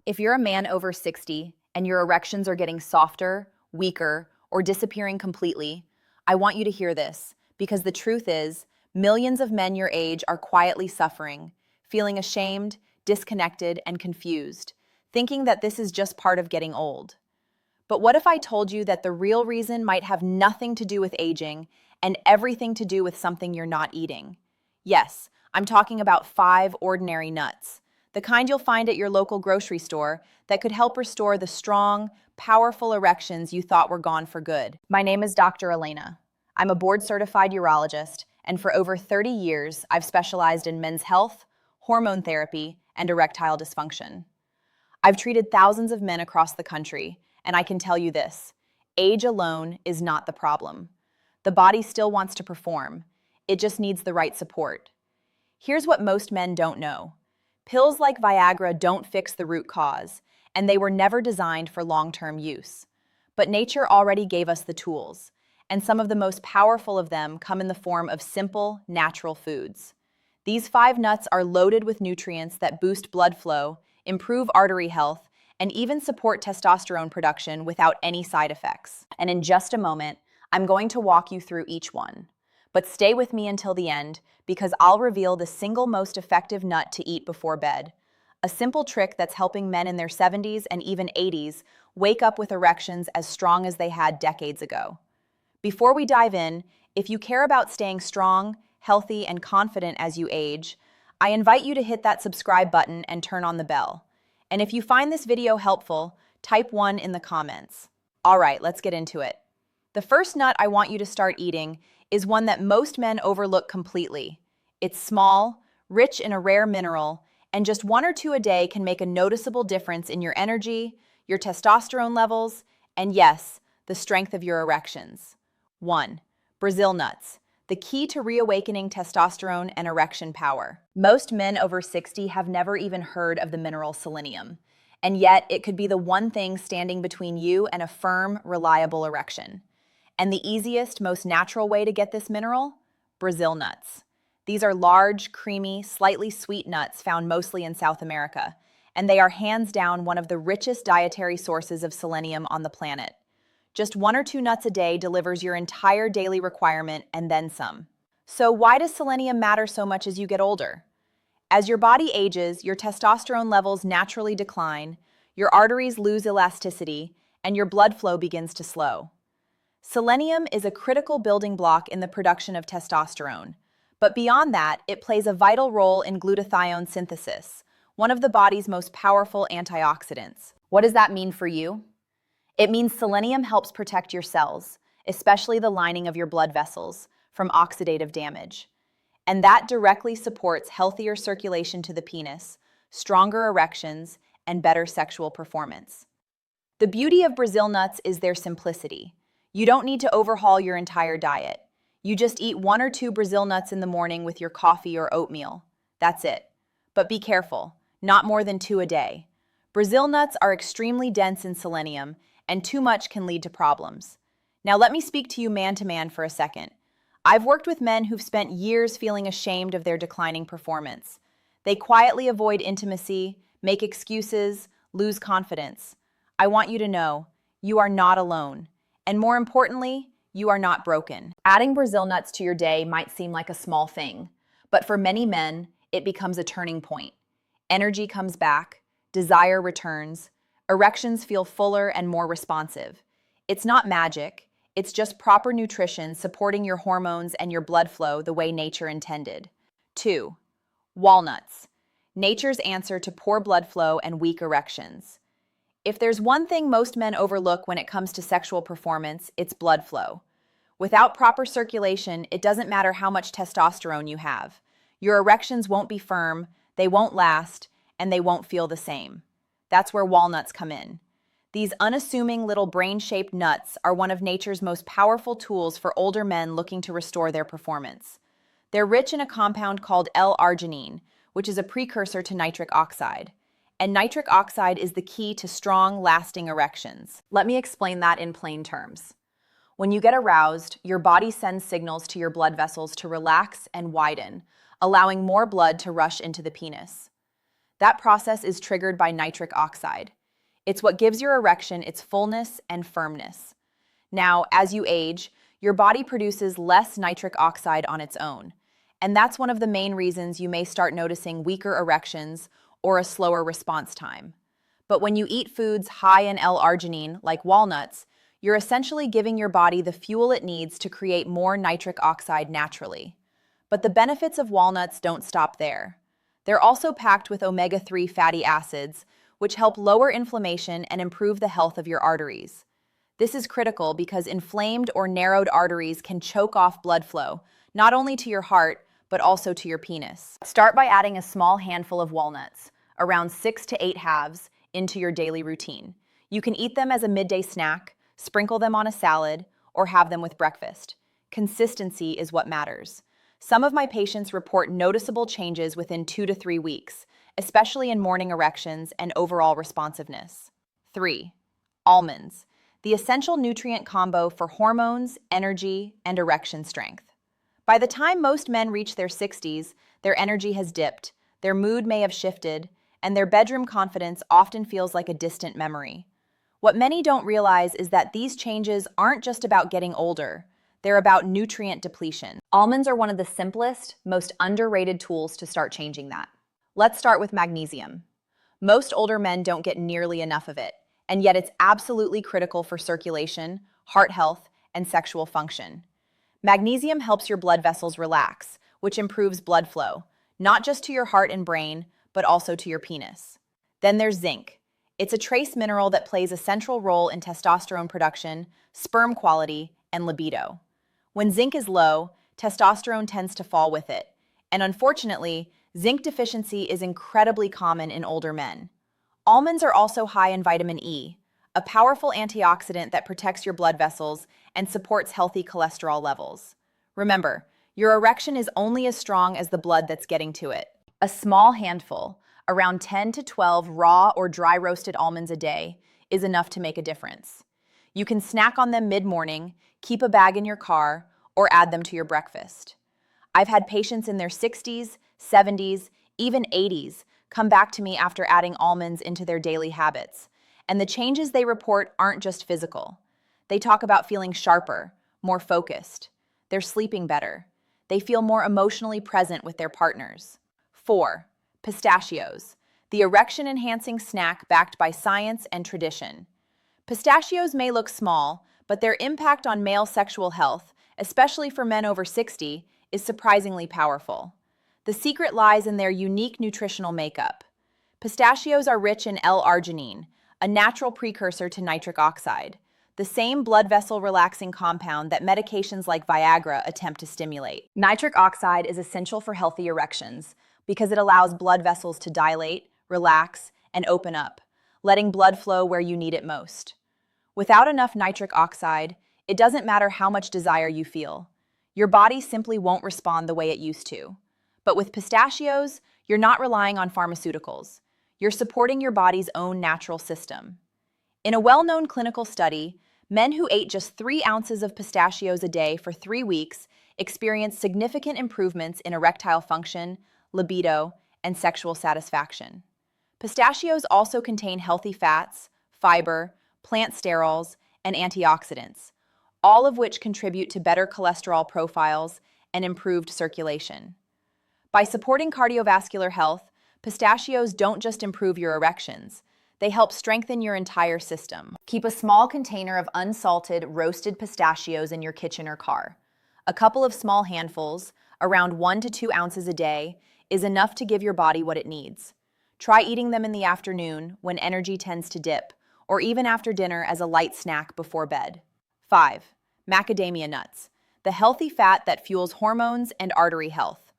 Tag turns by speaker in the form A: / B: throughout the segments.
A: If you're a man over 60 and your erections are getting softer, weaker, or disappearing completely, I want you to hear this because the truth is, millions of men your age are quietly suffering, feeling ashamed, disconnected, and confused, thinking that this is just part of getting old. But what if I told you that the real reason might have nothing to do with aging and everything to do with something you're not eating? Yes, I'm talking about 5 ordinary nuts, the kind you'll find at your local grocery store that could help restore the strong, powerful erections you thought were gone for good. My name is Dr. Elena. I'm a board-certified urologist, and for over 30 years, I've specialized in men's health, hormone therapy, and erectile dysfunction. I've treated thousands of men across the country, and I can tell you this: age alone is not the problem. The body still wants to perform. It just needs the right support. Here's what most men don't know. Pills like Viagra don't fix the root cause, and they were never designed for long-term use. But nature already gave us the tools, and some of the most powerful of them come in the form of simple, natural foods. These 5 nuts are loaded with nutrients that boost blood flow, improve artery health, and even support testosterone production without any side effects. And in just a moment, I'm going to walk you through each one. But stay with me until the end, because I'll reveal the single most effective nut to eat before bed. A simple trick that's helping men in their 70s and even 80s wake up with erections as strong as they had decades ago. Before we dive in, if you care about staying strong, healthy, and confident as you age, I invite you to hit that subscribe button and turn on the bell. And if you find this video helpful, type 1 in the comments. All right, let's get into it. The first nut I want you to start eating is one that most men overlook completely. It's small, rich in a rare mineral, and just 1 or 2 a day can make a noticeable difference in your energy, your testosterone levels, and yes, the strength of your erections. 1. Brazil nuts, the key to reawakening testosterone and erection power. Most men over 60 have never even heard of the mineral selenium, and yet it could be the one thing standing between you and a firm, reliable erection. And the easiest, most natural way to get this mineral? Brazil nuts. These are large, creamy, slightly sweet nuts found mostly in South America, and they are hands down one of the richest dietary sources of selenium on the planet. Just 1 or 2 nuts a day delivers your entire daily requirement and then some. So why does selenium matter so much as you get older? As your body ages, your testosterone levels naturally decline, your arteries lose elasticity, and your blood flow begins to slow. Selenium is a critical building block in the production of testosterone, but beyond that, it plays a vital role in glutathione synthesis, one of the body's most powerful antioxidants. What does that mean for you? It means selenium helps protect your cells, especially the lining of your blood vessels, from oxidative damage. And that directly supports healthier circulation to the penis, stronger erections, and better sexual performance. The beauty of Brazil nuts is their simplicity. You don't need to overhaul your entire diet. You just eat 1 or 2 Brazil nuts in the morning with your coffee or oatmeal. That's it. But be careful, not more than 2 a day. Brazil nuts are extremely dense in selenium, and too much can lead to problems. Now let me speak to you man to man for a second. I've worked with men who've spent years feeling ashamed of their declining performance. They quietly avoid intimacy, make excuses, lose confidence. I want you to know, you are not alone. And more importantly, you are not broken. Adding Brazil nuts to your day might seem like a small thing, but for many men, it becomes a turning point. Energy comes back, desire returns, erections feel fuller and more responsive. It's not magic, it's just proper nutrition supporting your hormones and your blood flow the way nature intended. 2. Walnuts, nature's answer to poor blood flow and weak erections. If there's one thing most men overlook when it comes to sexual performance, it's blood flow. Without proper circulation, it doesn't matter how much testosterone you have. Your erections won't be firm, they won't last, and they won't feel the same. That's where walnuts come in. These unassuming little brain-shaped nuts are one of nature's most powerful tools for older men looking to restore their performance. They're rich in a compound called L-arginine, which is a precursor to nitric oxide. And nitric oxide is the key to strong, lasting erections. Let me explain that in plain terms. When you get aroused, your body sends signals to your blood vessels to relax and widen, allowing more blood to rush into the penis. That process is triggered by nitric oxide. It's what gives your erection its fullness and firmness. Now, as you age, your body produces less nitric oxide on its own, and that's one of the main reasons you may start noticing weaker erections or a slower response time. But when you eat foods high in L-arginine, like walnuts, you're essentially giving your body the fuel it needs to create more nitric oxide naturally. But the benefits of walnuts don't stop there. They're also packed with omega-3 fatty acids, which help lower inflammation and improve the health of your arteries. This is critical because inflamed or narrowed arteries can choke off blood flow, not only to your heart, but also to your penis. Start by adding a small handful of walnuts, around 6 to 8 halves, into your daily routine. You can eat them as a midday snack, sprinkle them on a salad, or have them with breakfast. Consistency is what matters. Some of my patients report noticeable changes within 2 to 3 weeks, especially in morning erections and overall responsiveness. 3. Almonds, the essential nutrient combo for hormones, energy, and erection strength. By the time most men reach their 60s, their energy has dipped, their mood may have shifted, and their bedroom confidence often feels like a distant memory. What many don't realize is that these changes aren't just about getting older, they're about nutrient depletion. Almonds are one of the simplest, most underrated tools to start changing that. Let's start with magnesium. Most older men don't get nearly enough of it, and yet it's absolutely critical for circulation, heart health, and sexual function. Magnesium helps your blood vessels relax, which improves blood flow, not just to your heart and brain, but also to your penis. Then there's zinc. It's a trace mineral that plays a central role in testosterone production, sperm quality, and libido. When zinc is low, testosterone tends to fall with it, and unfortunately, zinc deficiency is incredibly common in older men. Almonds are also high in vitamin E, a powerful antioxidant that protects your blood vessels and supports healthy cholesterol levels. Remember, your erection is only as strong as the blood that's getting to it. A small handful, around 10 to 12 raw or dry roasted almonds a day, is enough to make a difference. You can snack on them mid-morning, keep a bag in your car, or add them to your breakfast. I've had patients in their 60s, 70s, even 80s come back to me after adding almonds into their daily habits, and the changes they report aren't just physical. They talk about feeling sharper, more focused. They're sleeping better. They feel more emotionally present with their partners. 4. Pistachios, the erection-enhancing snack backed by science and tradition. Pistachios may look small, but their impact on male sexual health, especially for men over 60, is surprisingly powerful. The secret lies in their unique nutritional makeup. Pistachios are rich in L-arginine, a natural precursor to nitric oxide, the same blood vessel relaxing compound that medications like Viagra attempt to stimulate. Nitric oxide is essential for healthy erections because it allows blood vessels to dilate, relax, and open up, letting blood flow where you need it most. Without enough nitric oxide, it doesn't matter how much desire you feel. Your body simply won't respond the way it used to. But with pistachios, you're not relying on pharmaceuticals. You're supporting your body's own natural system. In a well-known clinical study, men who ate just 3 ounces of pistachios a day for 3 weeks experienced significant improvements in erectile function, libido, and sexual satisfaction. Pistachios also contain healthy fats, fiber, plant sterols, and antioxidants, all of which contribute to better cholesterol profiles and improved circulation. By supporting cardiovascular health, pistachios don't just improve your erections, they help strengthen your entire system. Keep a small container of unsalted, roasted pistachios in your kitchen or car. A couple of small handfuls, around 1 to 2 ounces a day, is enough to give your body what it needs. Try eating them in the afternoon when energy tends to dip, or even after dinner as a light snack before bed. 5. Macadamia nuts, the healthy fat that fuels hormones and artery health.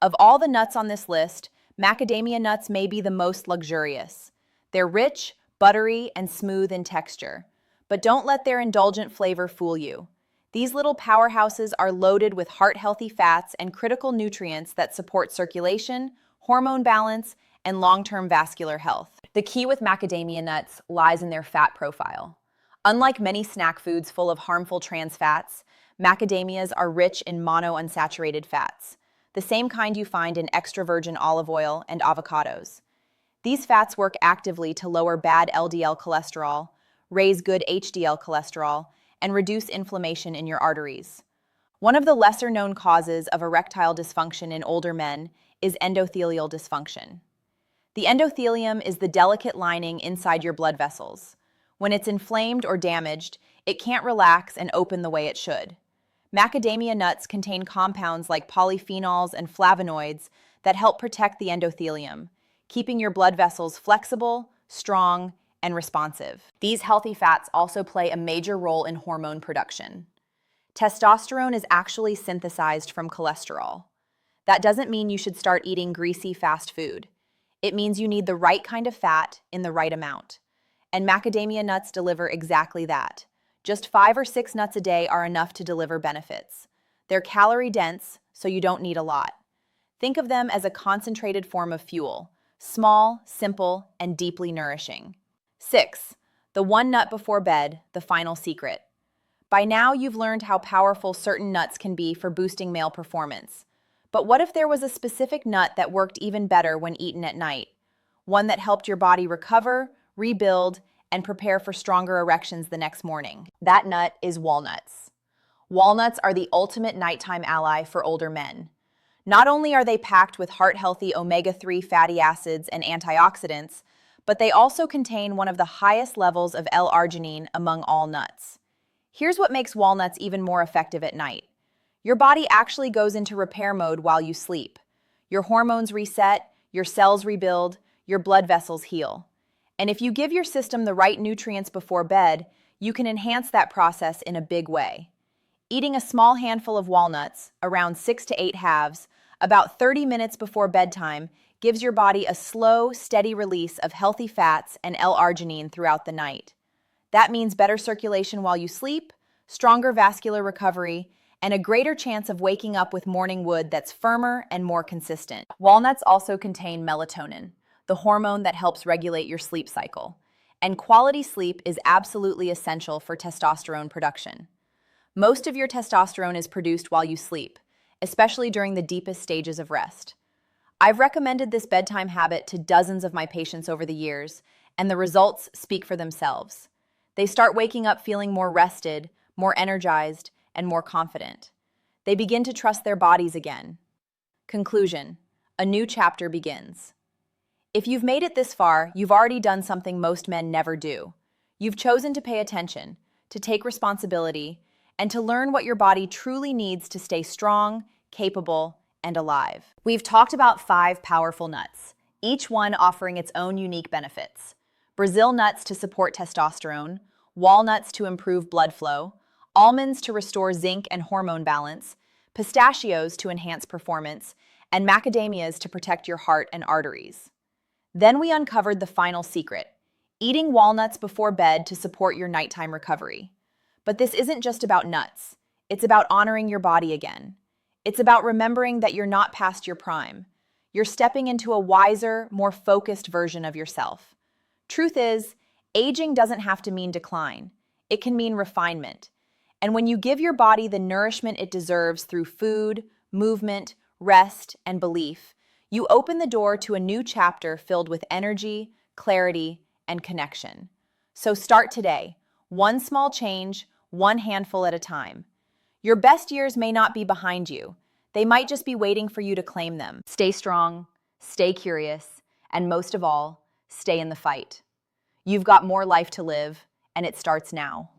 A: Of all the nuts on this list, macadamia nuts may be the most luxurious. They're rich, buttery, and smooth in texture. But don't let their indulgent flavor fool you. These little powerhouses are loaded with heart-healthy fats and critical nutrients that support circulation, hormone balance, and long-term vascular health. The key with macadamia nuts lies in their fat profile. Unlike many snack foods full of harmful trans fats, macadamias are rich in monounsaturated fats, the same kind you find in extra virgin olive oil and avocados. These fats work actively to lower bad LDL cholesterol, raise good HDL cholesterol, and reduce inflammation in your arteries. One of the lesser-known causes of erectile dysfunction in older men is endothelial dysfunction. The endothelium is the delicate lining inside your blood vessels. When it's inflamed or damaged, it can't relax and open the way it should. Macadamia nuts contain compounds like polyphenols and flavonoids that help protect the endothelium, keeping your blood vessels flexible, strong, and responsive. These healthy fats also play a major role in hormone production. Testosterone is actually synthesized from cholesterol. That doesn't mean you should start eating greasy fast food. It means you need the right kind of fat in the right amount. And macadamia nuts deliver exactly that. Just 5 or 6 nuts a day are enough to deliver benefits. They're calorie dense, so you don't need a lot. Think of them as a concentrated form of fuel, small, simple, and deeply nourishing. 6. The one nut before bed, the final secret. By now, you've learned how powerful certain nuts can be for boosting male performance. But what if there was a specific nut that worked even better when eaten at night? One that helped your body recover, rebuild, and prepare for stronger erections the next morning. That nut is walnuts. Walnuts are the ultimate nighttime ally for older men. Not only are they packed with heart-healthy omega-3 fatty acids and antioxidants, but they also contain one of the highest levels of L-arginine among all nuts. Here's what makes walnuts even more effective at night. Your body actually goes into repair mode while you sleep. Your hormones reset, your cells rebuild, your blood vessels heal. And if you give your system the right nutrients before bed, you can enhance that process in a big way. Eating a small handful of walnuts, around 6 to 8 halves, about 30 minutes before bedtime, gives your body a slow, steady release of healthy fats and L-arginine throughout the night. That means better circulation while you sleep, stronger vascular recovery, and a greater chance of waking up with morning wood that's firmer and more consistent. Walnuts also contain melatonin, the hormone that helps regulate your sleep cycle. And quality sleep is absolutely essential for testosterone production. Most of your testosterone is produced while you sleep, especially during the deepest stages of rest. I've recommended this bedtime habit to dozens of my patients over the years, and the results speak for themselves. They start waking up feeling more rested, more energized, and more confident. They begin to trust their bodies again. Conclusion: a new chapter begins. If you've made it this far, you've already done something most men never do. You've chosen to pay attention, to take responsibility, and to learn what your body truly needs to stay strong, capable, and alive. We've talked about 5 powerful nuts, each one offering its own unique benefits. Brazil nuts to support testosterone, walnuts to improve blood flow, almonds to restore zinc and hormone balance, pistachios to enhance performance, and macadamias to protect your heart and arteries. Then we uncovered the final secret: eating walnuts before bed to support your nighttime recovery. But this isn't just about nuts. It's about honoring your body again. It's about remembering that you're not past your prime. You're stepping into a wiser, more focused version of yourself. Truth is, aging doesn't have to mean decline. It can mean refinement. And when you give your body the nourishment it deserves through food, movement, rest, and belief, you open the door to a new chapter filled with energy, clarity, and connection. So start today. One small change, one handful at a time. Your best years may not be behind you. They might just be waiting for you to claim them. Stay strong, stay curious, and most of all, stay in the fight. You've got more life to live, and it starts now.